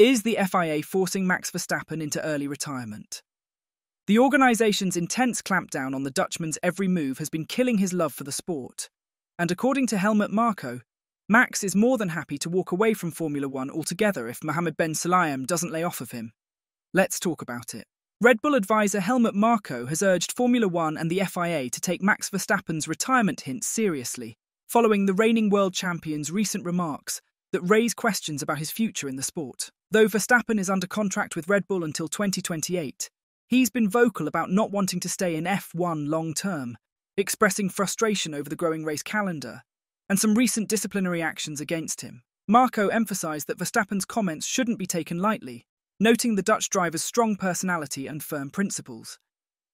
Is the FIA forcing Max Verstappen into early retirement? The organisation's intense clampdown on the Dutchman's every move has been killing his love for the sport. And according to Helmut Marko, Max is more than happy to walk away from Formula One altogether if Mohammed Ben Sulayem doesn't lay off of him. Let's talk about it. Red Bull advisor Helmut Marko has urged Formula One and the FIA to take Max Verstappen's retirement hints seriously, following the reigning world champion's recent remarks that raise questions about his future in the sport. Though Verstappen is under contract with Red Bull until 2028, he's been vocal about not wanting to stay in F1 long-term, expressing frustration over the growing race calendar and some recent disciplinary actions against him. Marko emphasised that Verstappen's comments shouldn't be taken lightly, noting the Dutch driver's strong personality and firm principles.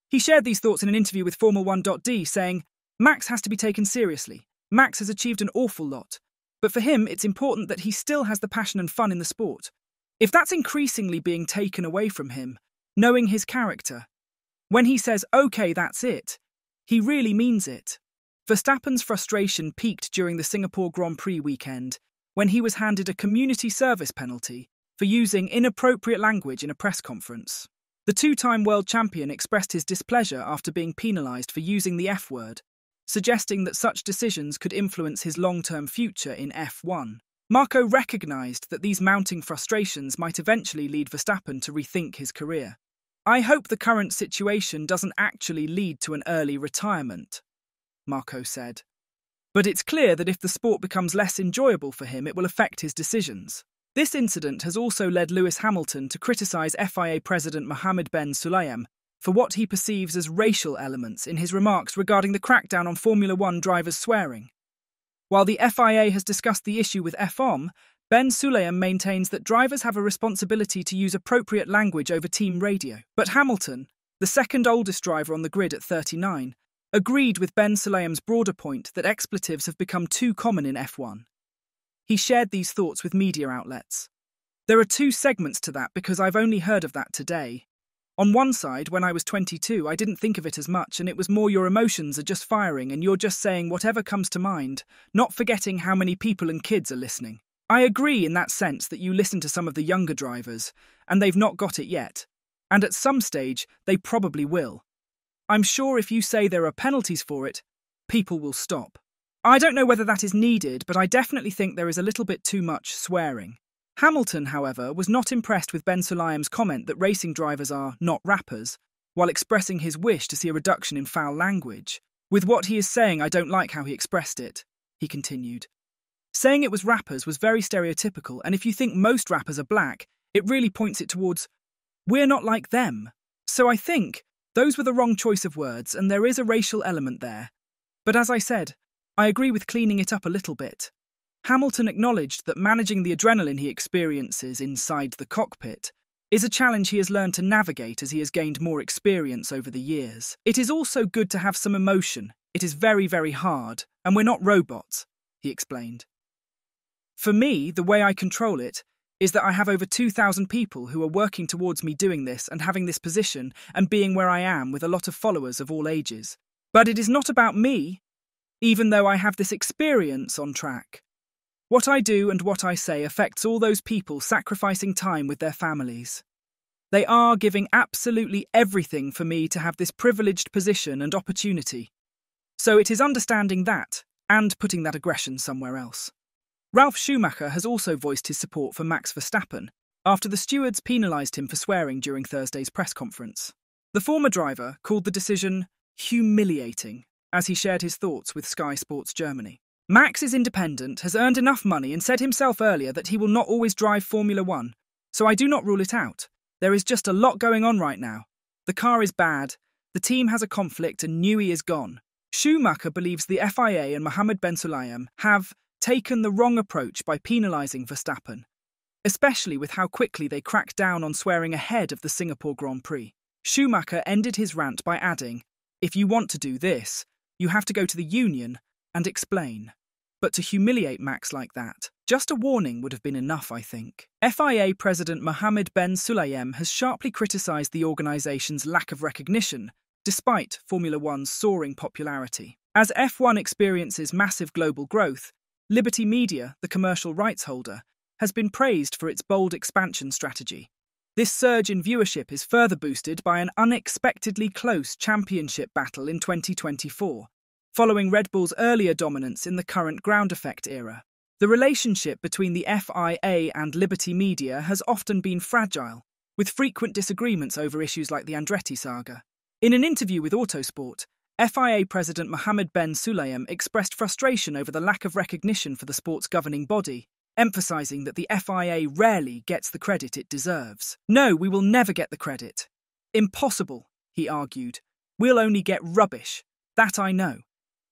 He shared these thoughts in an interview with Formula1.d, saying, "Max has to be taken seriously. Max has achieved an awful lot, but for him it's important that he still has the passion and fun in the sport. If that's increasingly being taken away from him, knowing his character, when he says, 'Okay, that's it,' he really means it." Verstappen's frustration peaked during the Singapore Grand Prix weekend, when he was handed a community service penalty for using inappropriate language in a press conference. The two-time world champion expressed his displeasure after being penalised for using the F word, suggesting that such decisions could influence his long-term future in F1. Marko recognised that these mounting frustrations might eventually lead Verstappen to rethink his career. "I hope the current situation doesn't actually lead to an early retirement," Marko said. "But it's clear that if the sport becomes less enjoyable for him, it will affect his decisions." This incident has also led Lewis Hamilton to criticise FIA President Mohammed Ben Sulayem for what he perceives as racial elements in his remarks regarding the crackdown on Formula One drivers swearing. While the FIA has discussed the issue with FOM, Ben Sulayem maintains that drivers have a responsibility to use appropriate language over team radio. But Hamilton, the second oldest driver on the grid at 39, agreed with Ben Sulayem's broader point that expletives have become too common in F1. He shared these thoughts with media outlets. "There are two segments to that because I've only heard of that today. On one side, when I was 22, I didn't think of it as much, and it was more your emotions are just firing and you're just saying whatever comes to mind, not forgetting how many people and kids are listening. I agree in that sense that you listen to some of the younger drivers, and they've not got it yet. And at some stage, they probably will. I'm sure if you say there are penalties for it, people will stop. I don't know whether that is needed, but I definitely think there is a little bit too much swearing." Hamilton, however, was not impressed with Ben Sulayem's comment that racing drivers are not rappers, while expressing his wish to see a reduction in foul language. "With what he is saying, I don't like how he expressed it," he continued. "Saying it was rappers was very stereotypical, and if you think most rappers are black, it really points it towards, we're not like them. So I think those were the wrong choice of words, and there is a racial element there. But as I said, I agree with cleaning it up a little bit." Hamilton acknowledged that managing the adrenaline he experiences inside the cockpit is a challenge he has learned to navigate as he has gained more experience over the years. "It is also good to have some emotion. It is very, very hard, and we're not robots," he explained. "For me, the way I control it is that I have over 2,000 people who are working towards me doing this and having this position and being where I am with a lot of followers of all ages. But it is not about me, even though I have this experience on track. What I do and what I say affects all those people sacrificing time with their families. They are giving absolutely everything for me to have this privileged position and opportunity. So it is understanding that and putting that aggression somewhere else." Ralf Schumacher has also voiced his support for Max Verstappen after the stewards penalised him for swearing during Thursday's press conference. The former driver called the decision humiliating as he shared his thoughts with Sky Sports Germany. "Max is independent, has earned enough money and said himself earlier that he will not always drive Formula One, so I do not rule it out. There is just a lot going on right now. The car is bad, the team has a conflict and Newey is gone." Schumacher believes the FIA and Mohammed Ben Sulayem have taken the wrong approach by penalising Verstappen, especially with how quickly they cracked down on swearing ahead of the Singapore Grand Prix. Schumacher ended his rant by adding, "If you want to do this, you have to go to the union and explain. But to humiliate Max like that, just a warning would have been enough, I think." FIA President Mohammed Ben Sulayem has sharply criticised the organisation's lack of recognition, despite Formula One's soaring popularity. As F1 experiences massive global growth, Liberty Media, the commercial rights holder, has been praised for its bold expansion strategy. This surge in viewership is further boosted by an unexpectedly close championship battle in 2024, following Red Bull's earlier dominance in the current ground effect era. The relationship between the FIA and Liberty Media has often been fragile, with frequent disagreements over issues like the Andretti saga. In an interview with Autosport, FIA President Mohammed Ben Sulayem expressed frustration over the lack of recognition for the sport's governing body, emphasizing that the FIA rarely gets the credit it deserves. "No, we will never get the credit. Impossible," he argued. "We'll only get rubbish. That I know.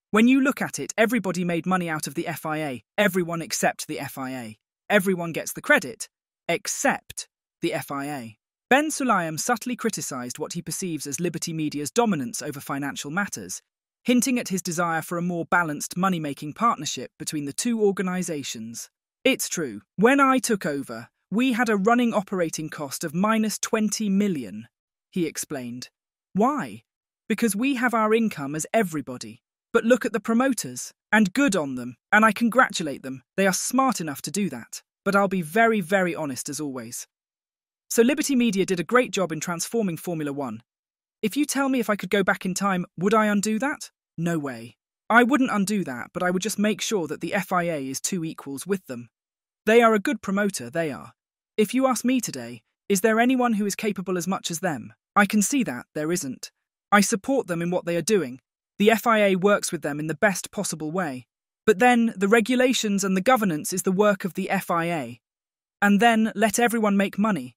When you look at it, everybody made money out of the FIA, everyone except the FIA. Everyone gets the credit, except the FIA." Ben Sulayem subtly criticised what he perceives as Liberty Media's dominance over financial matters, hinting at his desire for a more balanced money-making partnership between the two organisations. "It's true. When I took over, we had a running operating cost of -20 million, he explained. "Why? Because we have our income as everybody. But look at the promoters, and good on them, and I congratulate them. They are smart enough to do that. But I'll be very, very honest as always. So Liberty Media did a great job in transforming Formula One. If you tell me if I could go back in time, would I undo that? No way. I wouldn't undo that, but I would just make sure that the FIA is two equals with them. They are a good promoter, they are. If you ask me today, is there anyone who is capable as much as them? I can see that there isn't. I support them in what they are doing. The FIA works with them in the best possible way. But then the regulations and the governance is the work of the FIA. And then let everyone make money.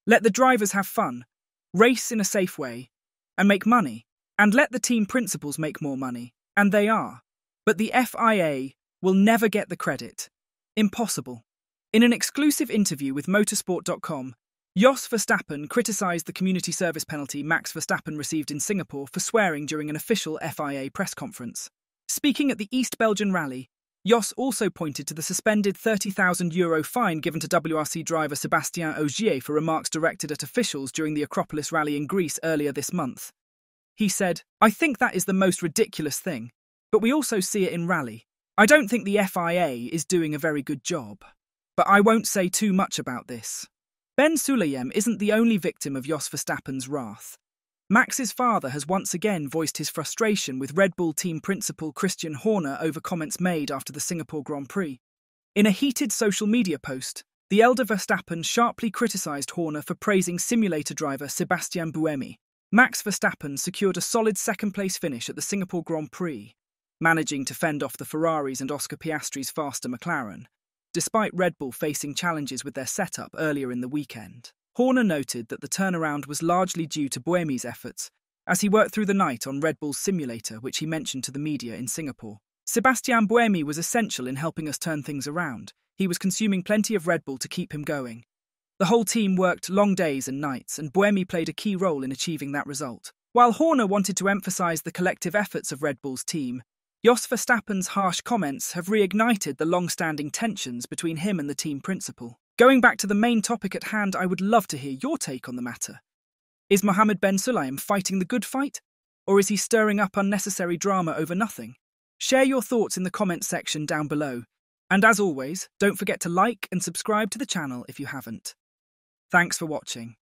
Let the drivers have fun, race in a safe way, and make money. And let the team principals make more money. And they are. But the FIA will never get the credit. Impossible. In an exclusive interview with motorsport.com, Jos Verstappen criticised the community service penalty Max Verstappen received in Singapore for swearing during an official FIA press conference. Speaking at the East Belgian Rally, Jos also pointed to the suspended €30,000 fine given to WRC driver Sébastien Ogier for remarks directed at officials during the Acropolis Rally in Greece earlier this month. He said, "I think that is the most ridiculous thing, but we also see it in rally. I don't think the FIA is doing a very good job. But I won't say too much about this." Ben Sulayem isn't the only victim of Jos Verstappen's wrath. Max's father has once again voiced his frustration with Red Bull team principal Christian Horner over comments made after the Singapore Grand Prix. In a heated social media post, the elder Verstappen sharply criticised Horner for praising simulator driver Sébastien Buemi. Max Verstappen secured a solid second-place finish at the Singapore Grand Prix, managing to fend off the Ferraris and Oscar Piastri's faster McLaren, despite Red Bull facing challenges with their setup earlier in the weekend. Horner noted that the turnaround was largely due to Buemi's efforts, as he worked through the night on Red Bull's simulator, which he mentioned to the media in Singapore. Sébastien Buemi was essential in helping us turn things around. He was consuming plenty of Red Bull to keep him going. The whole team worked long days and nights, and Buemi played a key role in achieving that result. While Horner wanted to emphasise the collective efforts of Red Bull's team, Jos Verstappen's harsh comments have reignited the long-standing tensions between him and the team principal. Going back to the main topic at hand, I would love to hear your take on the matter. Is Mohammed Ben Sulayem fighting the good fight? Or is he stirring up unnecessary drama over nothing? Share your thoughts in the comments section down below. And as always, don't forget to like and subscribe to the channel if you haven't. Thanks for watching.